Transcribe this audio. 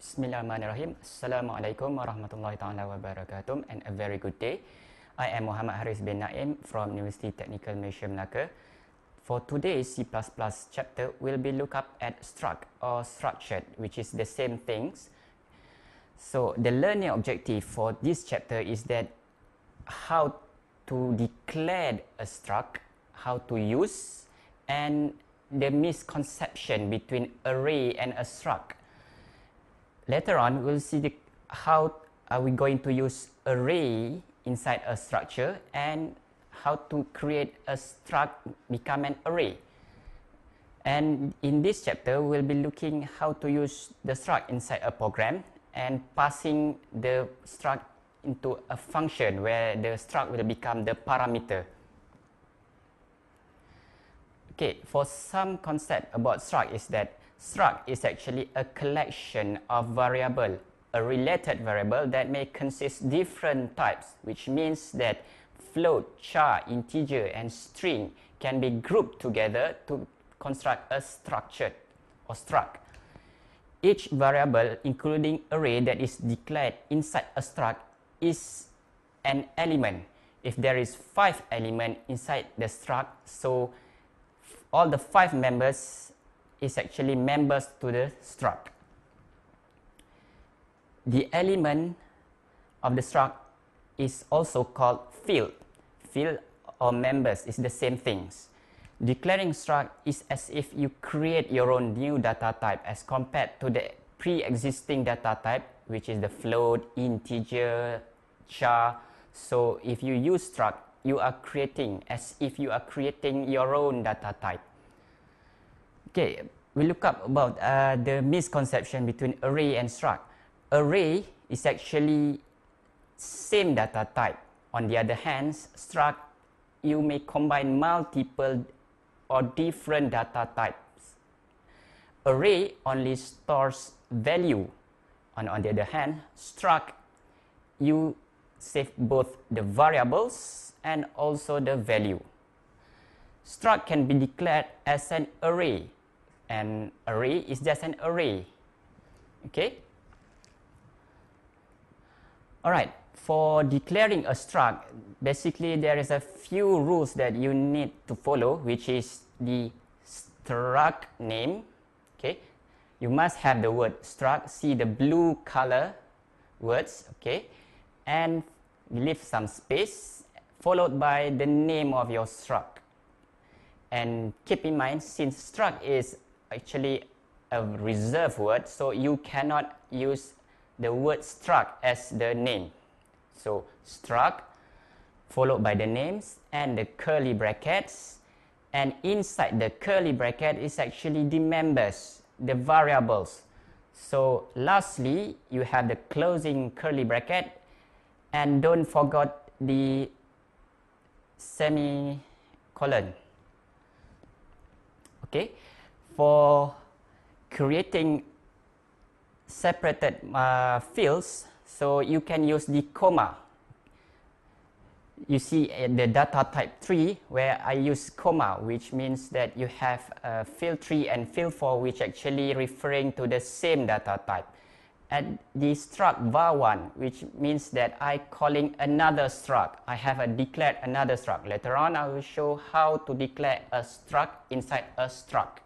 Bismillahirrahmanirrahim. Assalamualaikum warahmatullahi taala wabarakatuh and a very good day. I am Muhammad Haris bin Naim from University Technical Malaysia Melaka. For today's C++ chapter, we'll be look up at struct or structured, which is the same things. So the learning objective for this chapter is that how to declare a struct, how to use, and the misconception between array and a struct. Later on, we'll see how are we going to use array inside a structure and how to create a struct become an array. And in this chapter, we'll be looking how to use the struct inside a program and passing the struct into a function where the struct will become the parameter. Okay, for some concept about struct is that struct is actually a collection of variable, a related variable that may consist different types, which means that float, char, integer, and string can be grouped together to construct a structure or struct. Each variable, including array that is declared inside a struct, is an element. If there is 5 elements inside the struct, so all the 5 members is actually members to the struct. The element of the struct is also called field. Field or members is the same things. Declaring struct is as if you create your own new data type as compared to the pre-existing data type, which is the float, integer, char. So if you use struct, you are creating as if you are creating your own data type. Okay, we look up about the misconception between array and struct. Array is actually same data type. On the other hand, struct, you may combine multiple or different data types. Array only stores value. On the other hand, struct, you save both the variables and also the value. Struct can be declared as an array. An array is just an array. Okay? Alright, for declaring a struct, basically there is a few rules that you need to follow, which is the struct name. Okay? You must have the word struct, see the blue color words, okay? And leave some space, followed by the name of your struct. And keep in mind, since struct is actually a reserved word, so you cannot use the word struct as the name. So struct followed by the names and the curly brackets, and inside the curly bracket is actually the members, the variables. So lastly, you have the closing curly bracket, and don't forget the semicolon. Okay, for creating separated fields, so you can use the comma. You see the data type 3 where I use comma, which means that you have field 3 and field 4, which actually referring to the same data type. And the struct var1, which means that I calling another struct. I have declared another struct. Later on, I will show how to declare a struct inside a struct.